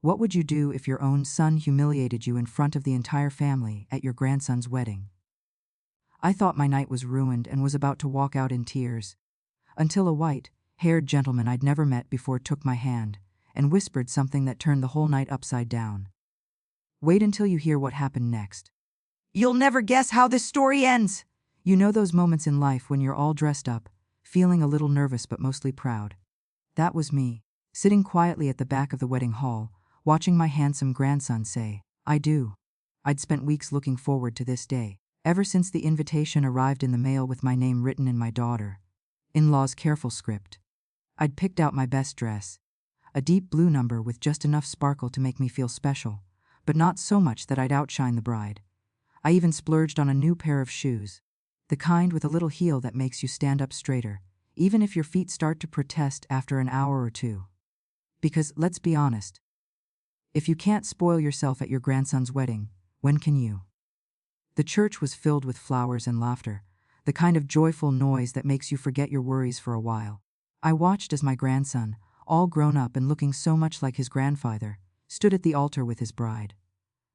What would you do if your own son humiliated you in front of the entire family at your grandson's wedding? I thought my night was ruined and was about to walk out in tears, until a white-haired gentleman I'd never met before took my hand and whispered something that turned the whole night upside down. Wait until you hear what happened next. You'll never guess how this story ends! You know those moments in life when you're all dressed up, feeling a little nervous but mostly proud. That was me, sitting quietly at the back of the wedding hall, watching my handsome grandson say, "I do." I'd spent weeks looking forward to this day, ever since the invitation arrived in the mail with my name written in my daughter-in-law's careful script. I'd picked out my best dress, a deep blue number with just enough sparkle to make me feel special, but not so much that I'd outshine the bride. I even splurged on a new pair of shoes, the kind with a little heel that makes you stand up straighter, even if your feet start to protest after an hour or two. Because, let's be honest, if you can't spoil yourself at your grandson's wedding, when can you? The church was filled with flowers and laughter, the kind of joyful noise that makes you forget your worries for a while. I watched as my grandson, all grown up and looking so much like his grandfather, stood at the altar with his bride.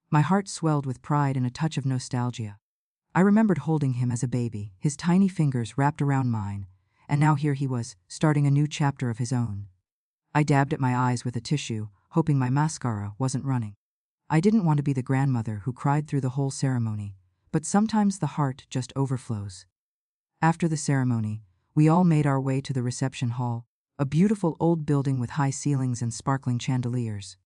My heart swelled with pride and a touch of nostalgia. I remembered holding him as a baby, his tiny fingers wrapped around mine, and now here he was, starting a new chapter of his own. I dabbed at my eyes with a tissue, hoping my mascara wasn't running. I didn't want to be the grandmother who cried through the whole ceremony, but sometimes the heart just overflows. After the ceremony, we all made our way to the reception hall, a beautiful old building with high ceilings and sparkling chandeliers.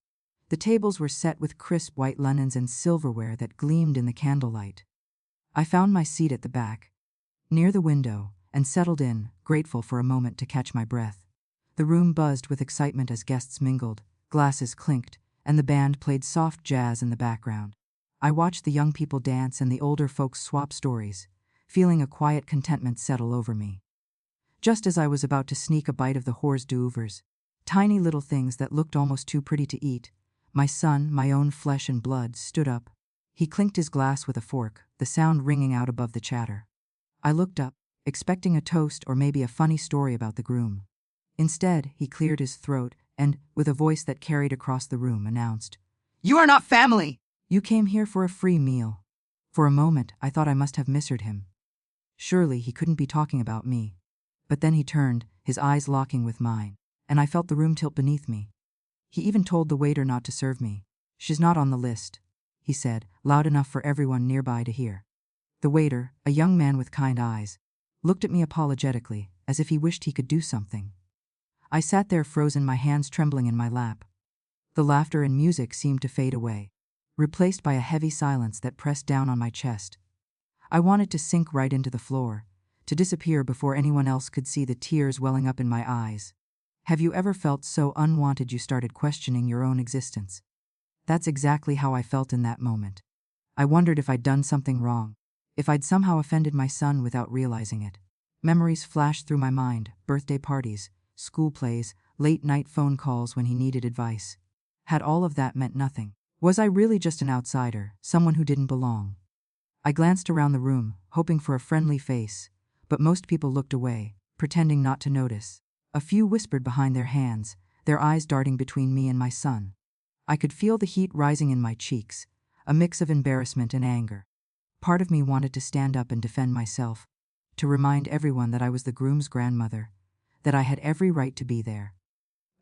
The tables were set with crisp white linens and silverware that gleamed in the candlelight. I found my seat at the back, near the window, and settled in, grateful for a moment to catch my breath. The room buzzed with excitement as guests mingled, glasses clinked, and the band played soft jazz in the background. I watched the young people dance and the older folks swap stories, feeling a quiet contentment settle over me. Just as I was about to sneak a bite of the hors d'oeuvres, tiny little things that looked almost too pretty to eat, my son, my own flesh and blood, stood up. He clinked his glass with a fork, the sound ringing out above the chatter. I looked up, expecting a toast or maybe a funny story about the groom. Instead, he cleared his throat and, with a voice that carried across the room, announced, "You are not family! You came here for a free meal." For a moment, I thought I must have misheard him. Surely he couldn't be talking about me. But then he turned, his eyes locking with mine, and I felt the room tilt beneath me. He even told the waiter not to serve me. "She's not on the list," he said, loud enough for everyone nearby to hear. The waiter, a young man with kind eyes, looked at me apologetically, as if he wished he could do something. I sat there frozen, my hands trembling in my lap. The laughter and music seemed to fade away, replaced by a heavy silence that pressed down on my chest. I wanted to sink right into the floor, to disappear before anyone else could see the tears welling up in my eyes. Have you ever felt so unwanted you started questioning your own existence? That's exactly how I felt in that moment. I wondered if I'd done something wrong, if I'd somehow offended my son without realizing it. Memories flashed through my mind, birthday parties, school plays, late-night phone calls when he needed advice. Had all of that meant nothing? Was I really just an outsider, someone who didn't belong? I glanced around the room, hoping for a friendly face, but most people looked away, pretending not to notice. A few whispered behind their hands, their eyes darting between me and my son. I could feel the heat rising in my cheeks, a mix of embarrassment and anger. Part of me wanted to stand up and defend myself, to remind everyone that I was the groom's grandmother, that I had every right to be there.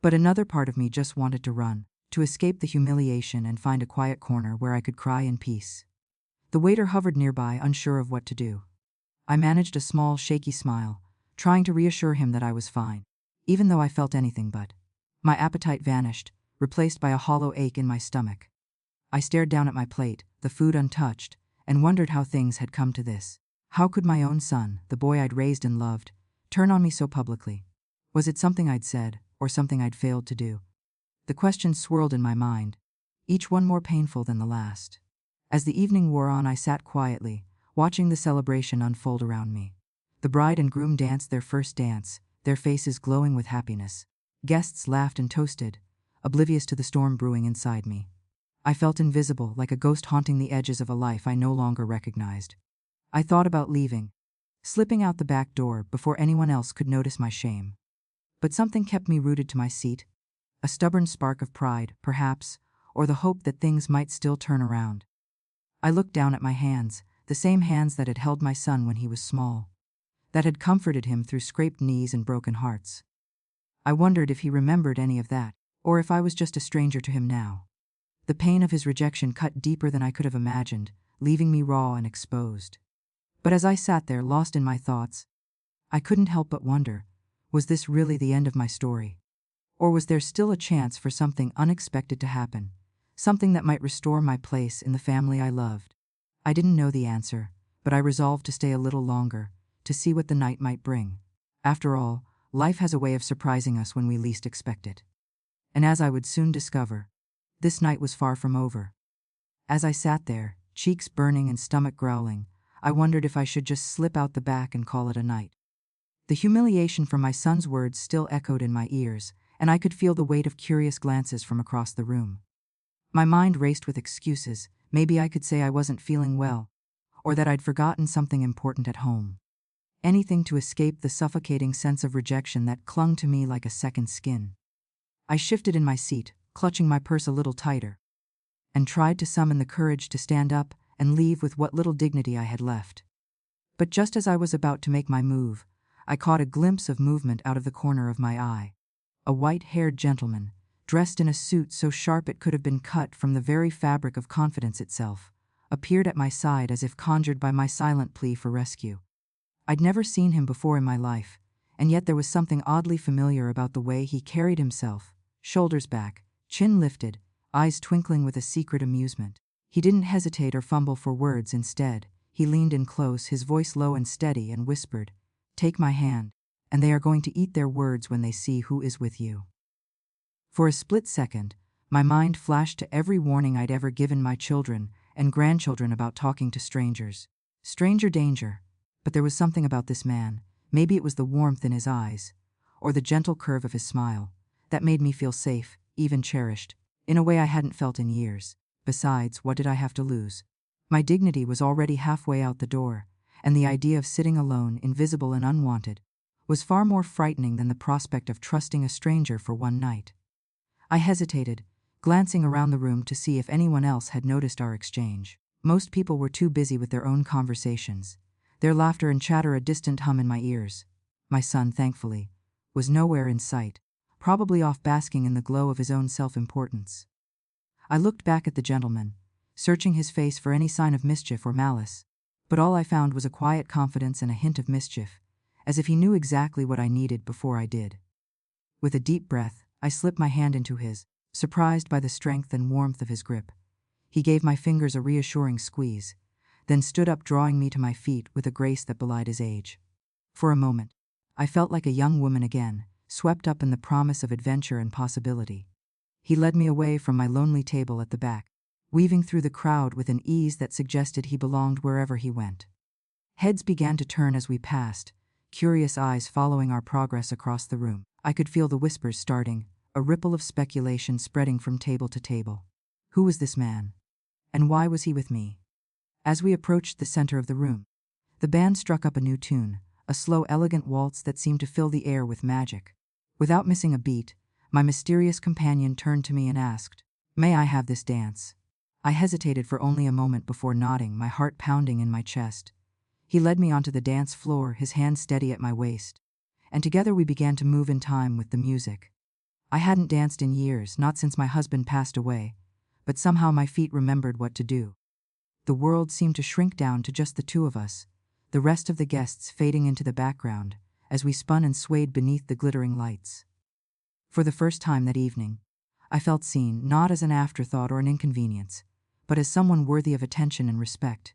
But another part of me just wanted to run, to escape the humiliation and find a quiet corner where I could cry in peace. The waiter hovered nearby, unsure of what to do. I managed a small, shaky smile, trying to reassure him that I was fine, even though I felt anything but. My appetite vanished, replaced by a hollow ache in my stomach. I stared down at my plate, the food untouched, and wondered how things had come to this. How could my own son, the boy I'd raised and loved, turn on me so publicly? Was it something I'd said, or something I'd failed to do? The questions swirled in my mind, each one more painful than the last. As the evening wore on, I sat quietly, watching the celebration unfold around me. The bride and groom danced their first dance, their faces glowing with happiness. Guests laughed and toasted, oblivious to the storm brewing inside me. I felt invisible, like a ghost haunting the edges of a life I no longer recognized. I thought about leaving, slipping out the back door before anyone else could notice my shame. But something kept me rooted to my seat, a stubborn spark of pride, perhaps, or the hope that things might still turn around. I looked down at my hands, the same hands that had held my son when he was small, that had comforted him through scraped knees and broken hearts. I wondered if he remembered any of that, or if I was just a stranger to him now. The pain of his rejection cut deeper than I could have imagined, leaving me raw and exposed. But as I sat there lost in my thoughts, I couldn't help but wonder, was this really the end of my story? Or was there still a chance for something unexpected to happen, something that might restore my place in the family I loved? I didn't know the answer, but I resolved to stay a little longer, to see what the night might bring. After all, life has a way of surprising us when we least expect it. And as I would soon discover, this night was far from over. As I sat there, cheeks burning and stomach growling, I wondered if I should just slip out the back and call it a night. The humiliation from my son's words still echoed in my ears, and I could feel the weight of curious glances from across the room. My mind raced with excuses. Maybe I could say I wasn't feeling well, or that I'd forgotten something important at home. Anything to escape the suffocating sense of rejection that clung to me like a second skin. I shifted in my seat, clutching my purse a little tighter, and tried to summon the courage to stand up and leave with what little dignity I had left. But just as I was about to make my move, I caught a glimpse of movement out of the corner of my eye. A white-haired gentleman, dressed in a suit so sharp it could have been cut from the very fabric of confidence itself, appeared at my side as if conjured by my silent plea for rescue. I'd never seen him before in my life, and yet there was something oddly familiar about the way he carried himself, shoulders back, chin lifted, eyes twinkling with a secret amusement. He didn't hesitate or fumble for words. Instead, he leaned in close, his voice low and steady, and whispered, "Take my hand, and they are going to eat their words when they see who is with you." For a split second, my mind flashed to every warning I'd ever given my children and grandchildren about talking to strangers. Stranger danger. But there was something about this man, maybe it was the warmth in his eyes, or the gentle curve of his smile, that made me feel safe, even cherished, in a way I hadn't felt in years. Besides, what did I have to lose? My dignity was already halfway out the door, and the idea of sitting alone, invisible and unwanted, was far more frightening than the prospect of trusting a stranger for one night. I hesitated, glancing around the room to see if anyone else had noticed our exchange. Most people were too busy with their own conversations, their laughter and chatter a distant hum in my ears. My son, thankfully, was nowhere in sight, probably off basking in the glow of his own self-importance. I looked back at the gentleman, searching his face for any sign of mischief or malice, but all I found was a quiet confidence and a hint of mischief, as if he knew exactly what I needed before I did. With a deep breath, I slipped my hand into his, surprised by the strength and warmth of his grip. He gave my fingers a reassuring squeeze, then stood up, drawing me to my feet with a grace that belied his age. For a moment, I felt like a young woman again, swept up in the promise of adventure and possibility. He led me away from my lonely table at the back, weaving through the crowd with an ease that suggested he belonged wherever he went. Heads began to turn as we passed, curious eyes following our progress across the room. I could feel the whispers starting, a ripple of speculation spreading from table to table. Who was this man? And why was he with me? As we approached the center of the room, the band struck up a new tune, a slow, elegant waltz that seemed to fill the air with magic. Without missing a beat, my mysterious companion turned to me and asked, "May I have this dance?" I hesitated for only a moment before nodding, my heart pounding in my chest. He led me onto the dance floor, his hand steady at my waist, and together we began to move in time with the music. I hadn't danced in years, not since my husband passed away, but somehow my feet remembered what to do. The world seemed to shrink down to just the two of us, the rest of the guests fading into the background as we spun and swayed beneath the glittering lights. For the first time that evening, I felt seen, not as an afterthought or an inconvenience, but as someone worthy of attention and respect.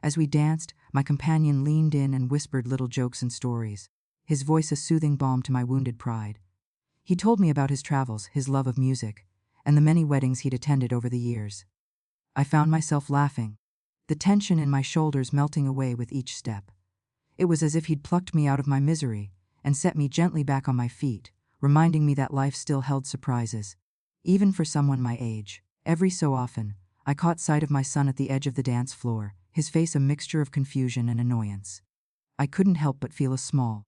As we danced, my companion leaned in and whispered little jokes and stories, his voice a soothing balm to my wounded pride. He told me about his travels, his love of music, and the many weddings he'd attended over the years. I found myself laughing, the tension in my shoulders melting away with each step. It was as if he'd plucked me out of my misery and set me gently back on my feet, reminding me that life still held surprises, even for someone my age. Every so often, I caught sight of my son at the edge of the dance floor, his face a mixture of confusion and annoyance. I couldn't help but feel a small,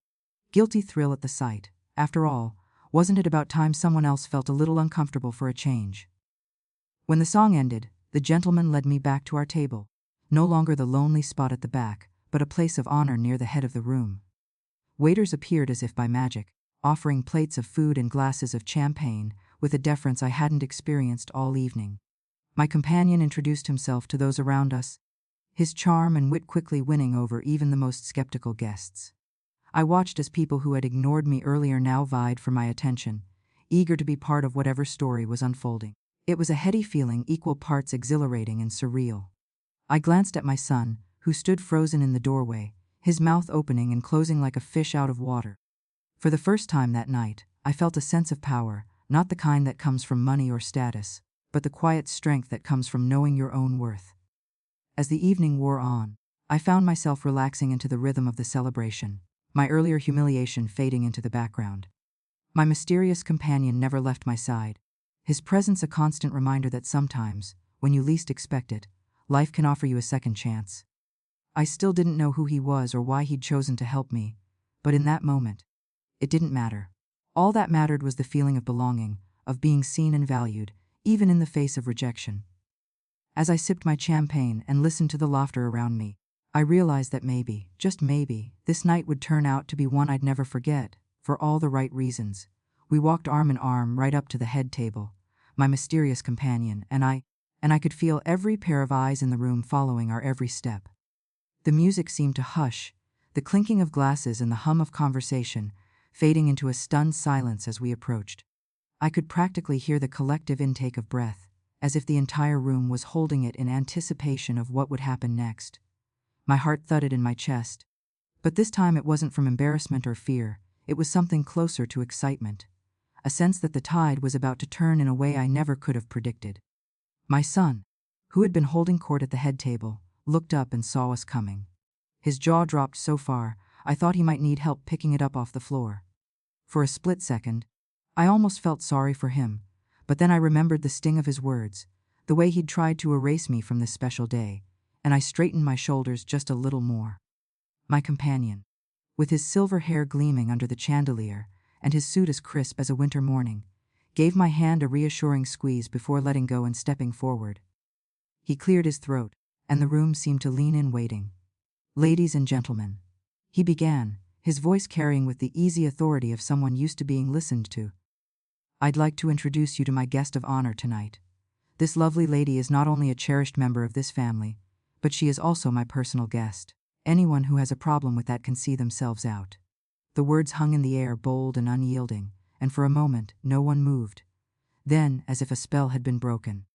guilty thrill at the sight. After all, wasn't it about time someone else felt a little uncomfortable for a change? When the song ended, the gentleman led me back to our table, no longer the lonely spot at the back, but a place of honor near the head of the room. Waiters appeared as if by magic, offering plates of food and glasses of champagne with a deference I hadn't experienced all evening. My companion introduced himself to those around us, his charm and wit quickly winning over even the most skeptical guests. I watched as people who had ignored me earlier now vied for my attention, eager to be part of whatever story was unfolding. It was a heady feeling, equal parts exhilarating and surreal. I glanced at my son, who stood frozen in the doorway, his mouth opening and closing like a fish out of water. For the first time that night, I felt a sense of power, not the kind that comes from money or status, but the quiet strength that comes from knowing your own worth. As the evening wore on, I found myself relaxing into the rhythm of the celebration, my earlier humiliation fading into the background. My mysterious companion never left my side, his presence a constant reminder that sometimes, when you least expect it, life can offer you a second chance. I still didn't know who he was or why he'd chosen to help me, but in that moment, it didn't matter. All that mattered was the feeling of belonging, of being seen and valued, even in the face of rejection. As I sipped my champagne and listened to the laughter around me, I realized that maybe, just maybe, this night would turn out to be one I'd never forget, for all the right reasons. We walked arm in arm right up to the head table, my mysterious companion and I could feel every pair of eyes in the room following our every step. The music seemed to hush, the clinking of glasses and the hum of conversation, fading into a stunned silence as we approached. I could practically hear the collective intake of breath, as if the entire room was holding it in anticipation of what would happen next. My heart thudded in my chest. But this time it wasn't from embarrassment or fear, it was something closer to excitement. A sense that the tide was about to turn in a way I never could have predicted. My son, who had been holding court at the head table, looked up and saw us coming. His jaw dropped so far, I thought he might need help picking it up off the floor. For a split second, I almost felt sorry for him, but then I remembered the sting of his words, the way he'd tried to erase me from this special day, and I straightened my shoulders just a little more. My companion, with his silver hair gleaming under the chandelier and his suit as crisp as a winter morning, gave my hand a reassuring squeeze before letting go and stepping forward. He cleared his throat, and the room seemed to lean in waiting. "Ladies and gentlemen," he began, his voice carrying with the easy authority of someone used to being listened to. "I'd like to introduce you to my guest of honor tonight. This lovely lady is not only a cherished member of this family, but she is also my personal guest. Anyone who has a problem with that can see themselves out." The words hung in the air, bold and unyielding, and for a moment no one moved. Then, as if a spell had been broken,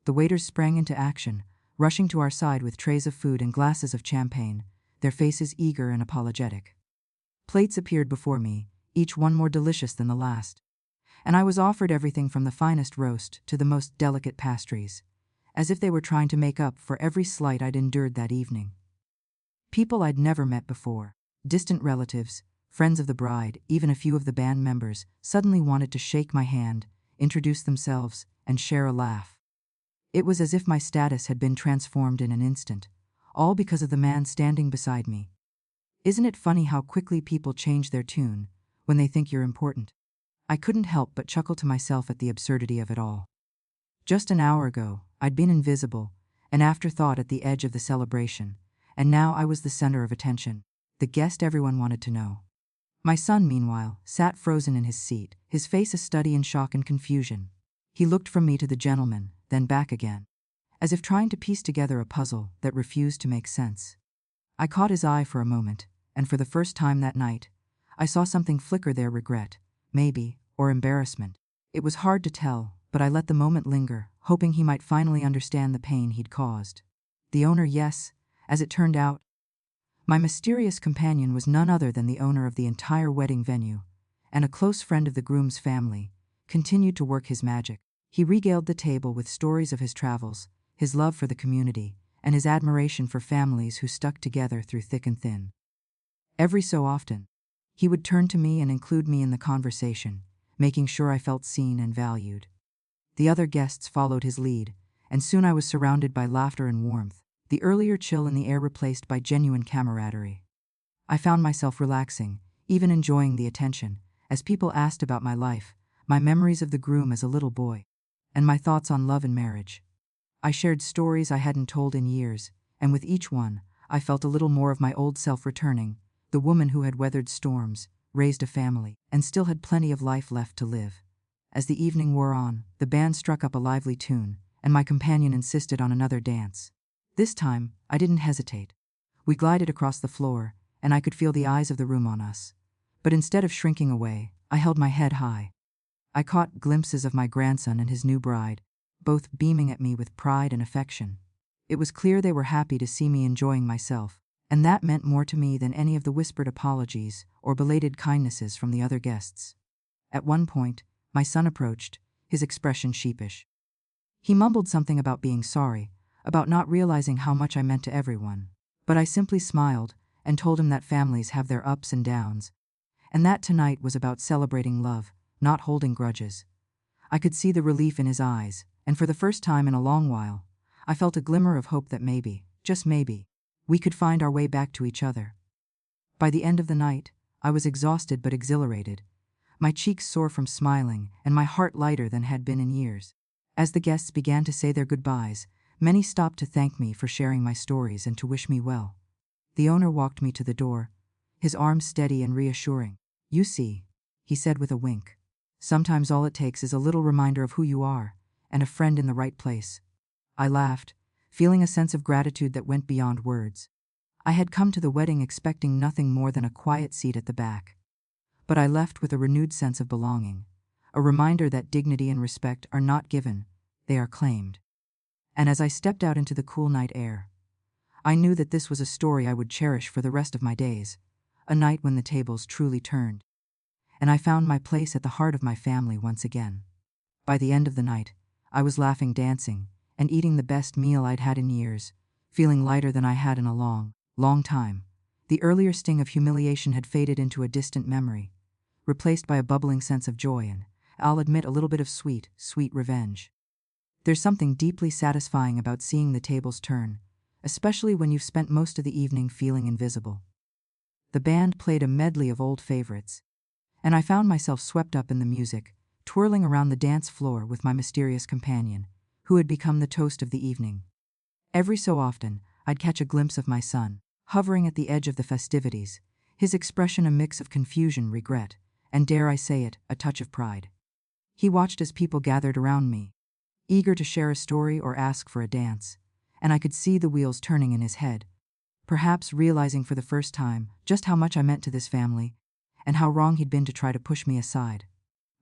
the waiters sprang into action, rushing to our side with trays of food and glasses of champagne, their faces eager and apologetic. Plates appeared before me, each one more delicious than the last, and I was offered everything from the finest roast to the most delicate pastries, as if they were trying to make up for every slight I'd endured that evening. People I'd never met before, distant relatives, friends of the bride, even a few of the band members, suddenly wanted to shake my hand, introduce themselves, and share a laugh. It was as if my status had been transformed in an instant, all because of the man standing beside me. Isn't it funny how quickly people change their tune when they think you're important? I couldn't help but chuckle to myself at the absurdity of it all. Just an hour ago, I'd been invisible, an afterthought at the edge of the celebration, and now I was the center of attention, the guest everyone wanted to know. My son, meanwhile, sat frozen in his seat, his face a study in shock and confusion. He looked from me to the gentleman, then back again, as if trying to piece together a puzzle that refused to make sense. I caught his eye for a moment, and for the first time that night, I saw something flicker there, regret, maybe, or embarrassment. It was hard to tell, but I let the moment linger, hoping he might finally understand the pain he'd caused. The owner, yes, as it turned out. My mysterious companion was none other than the owner of the entire wedding venue, and a close friend of the groom's family, continued to work his magic. He regaled the table with stories of his travels, his love for the community, and his admiration for families who stuck together through thick and thin. Every so often, he would turn to me and include me in the conversation, making sure I felt seen and valued. The other guests followed his lead, and soon I was surrounded by laughter and warmth, the earlier chill in the air replaced by genuine camaraderie. I found myself relaxing, even enjoying the attention, as people asked about my life, my memories of the groom as a little boy, and my thoughts on love and marriage. I shared stories I hadn't told in years, and with each one, I felt a little more of my old self returning, the woman who had weathered storms, raised a family, and still had plenty of life left to live. As the evening wore on, the band struck up a lively tune, and my companion insisted on another dance. This time, I didn't hesitate. We glided across the floor, and I could feel the eyes of the room on us. But instead of shrinking away, I held my head high. I caught glimpses of my grandson and his new bride, both beaming at me with pride and affection. It was clear they were happy to see me enjoying myself, and that meant more to me than any of the whispered apologies or belated kindnesses from the other guests. At one point, my son approached, his expression sheepish. He mumbled something about being sorry, about not realizing how much I meant to everyone. But I simply smiled and told him that families have their ups and downs, and that tonight was about celebrating love, not holding grudges. I could see the relief in his eyes, and for the first time in a long while, I felt a glimmer of hope that maybe, just maybe, we could find our way back to each other. By the end of the night, I was exhausted but exhilarated, my cheeks sore from smiling and my heart lighter than had been in years. As the guests began to say their goodbyes, many stopped to thank me for sharing my stories and to wish me well. The owner walked me to the door, his arm steady and reassuring. "You see," he said with a wink, "sometimes all it takes is a little reminder of who you are, and a friend in the right place." I laughed, feeling a sense of gratitude that went beyond words. I had come to the wedding expecting nothing more than a quiet seat at the back. But I left with a renewed sense of belonging, a reminder that dignity and respect are not given, they are claimed. And as I stepped out into the cool night air, I knew that this was a story I would cherish for the rest of my days, a night when the tables truly turned. And I found my place at the heart of my family once again. By the end of the night, I was laughing, dancing, and eating the best meal I'd had in years, feeling lighter than I had in a long, long time. The earlier sting of humiliation had faded into a distant memory, replaced by a bubbling sense of joy and, I'll admit, a little bit of sweet, sweet revenge. There's something deeply satisfying about seeing the tables turn, especially when you've spent most of the evening feeling invisible. The band played a medley of old favorites, and I found myself swept up in the music, twirling around the dance floor with my mysterious companion, who had become the toast of the evening. Every so often, I'd catch a glimpse of my son, hovering at the edge of the festivities, his expression a mix of confusion, regret, and, dare I say it, a touch of pride. He watched as people gathered around me, eager to share a story or ask for a dance, and I could see the wheels turning in his head, perhaps realizing for the first time just how much I meant to this family, and how wrong he'd been to try to push me aside.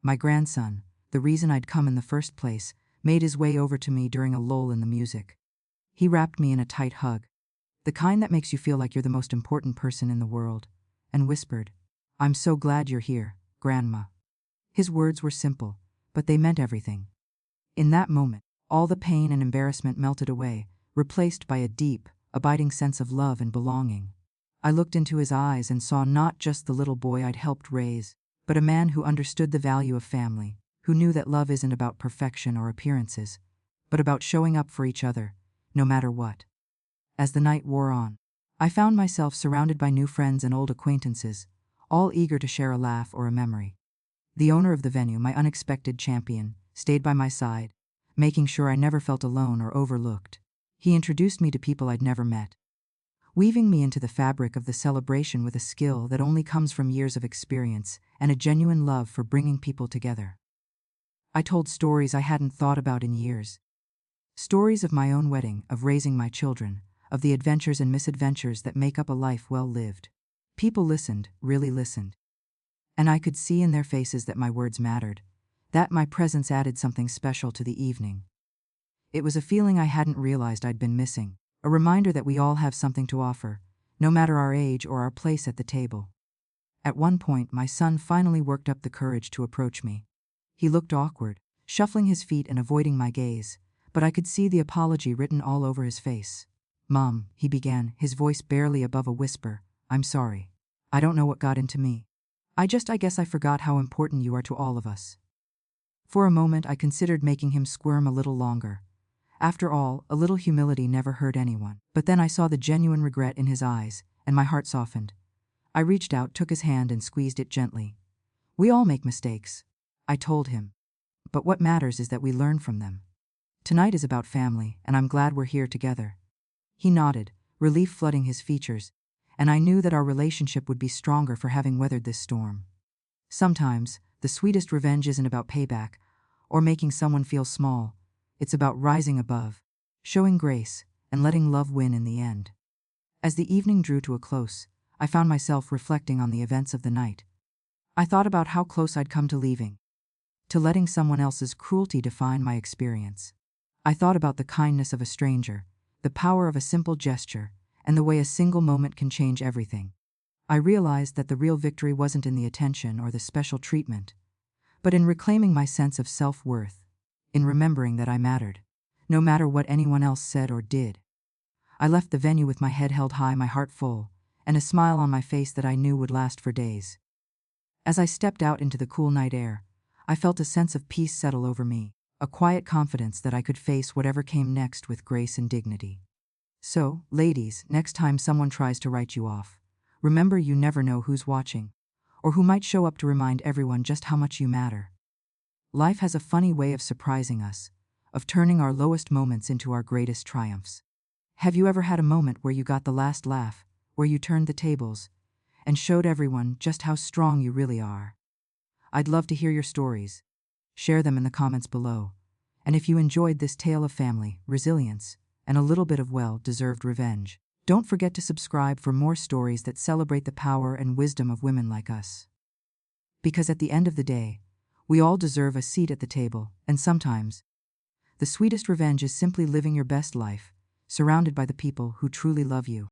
My grandson, the reason I'd come in the first place, made his way over to me during a lull in the music. He wrapped me in a tight hug, the kind that makes you feel like you're the most important person in the world, and whispered, "I'm so glad you're here, Grandma." His words were simple, but they meant everything. In that moment, all the pain and embarrassment melted away, replaced by a deep, abiding sense of love and belonging. I looked into his eyes and saw not just the little boy I'd helped raise, but a man who understood the value of family, who knew that love isn't about perfection or appearances, but about showing up for each other, no matter what. As the night wore on, I found myself surrounded by new friends and old acquaintances, all eager to share a laugh or a memory. The owner of the venue, my unexpected champion, stayed by my side, making sure I never felt alone or overlooked. He introduced me to people I'd never met, weaving me into the fabric of the celebration with a skill that only comes from years of experience and a genuine love for bringing people together. I told stories I hadn't thought about in years. Stories of my own wedding, of raising my children, of the adventures and misadventures that make up a life well lived. People listened, really listened. And I could see in their faces that my words mattered, that my presence added something special to the evening. It was a feeling I hadn't realized I'd been missing, a reminder that we all have something to offer, no matter our age or our place at the table. At one point, my son finally worked up the courage to approach me. He looked awkward, shuffling his feet and avoiding my gaze, but I could see the apology written all over his face. "Mom," he began, his voice barely above a whisper, "I'm sorry. I don't know what got into me. I guess I forgot how important you are to all of us." For a moment I considered making him squirm a little longer. After all, a little humility never hurt anyone. But then I saw the genuine regret in his eyes, and my heart softened. I reached out, took his hand, and squeezed it gently. "We all make mistakes," I told him. "But what matters is that we learn from them." Tonight is about family, and I'm glad we're here together." He nodded, relief flooding his features, and I knew that our relationship would be stronger for having weathered this storm. Sometimes, the sweetest revenge isn't about payback or making someone feel small. It's about rising above, showing grace, and letting love win in the end. As the evening drew to a close, I found myself reflecting on the events of the night. I thought about how close I'd come to leaving, to letting someone else's cruelty define my experience. I thought about the kindness of a stranger, the power of a simple gesture, and the way a single moment can change everything. I realized that the real victory wasn't in the attention or the special treatment, but in reclaiming my sense of self-worth, in remembering that I mattered, no matter what anyone else said or did. I left the venue with my head held high, my heart full, and a smile on my face that I knew would last for days. As I stepped out into the cool night air, I felt a sense of peace settle over me, a quiet confidence that I could face whatever came next with grace and dignity. So, ladies, next time someone tries to write you off, remember you never know who's watching, or who might show up to remind everyone just how much you matter. Life has a funny way of surprising us, of turning our lowest moments into our greatest triumphs. Have you ever had a moment where you got the last laugh, where you turned the tables, and showed everyone just how strong you really are? I'd love to hear your stories. Share them in the comments below. And if you enjoyed this tale of family, resilience, and a little bit of well-deserved revenge, don't forget to subscribe for more stories that celebrate the power and wisdom of women like us. Because at the end of the day, we all deserve a seat at the table, and sometimes, the sweetest revenge is simply living your best life, surrounded by the people who truly love you.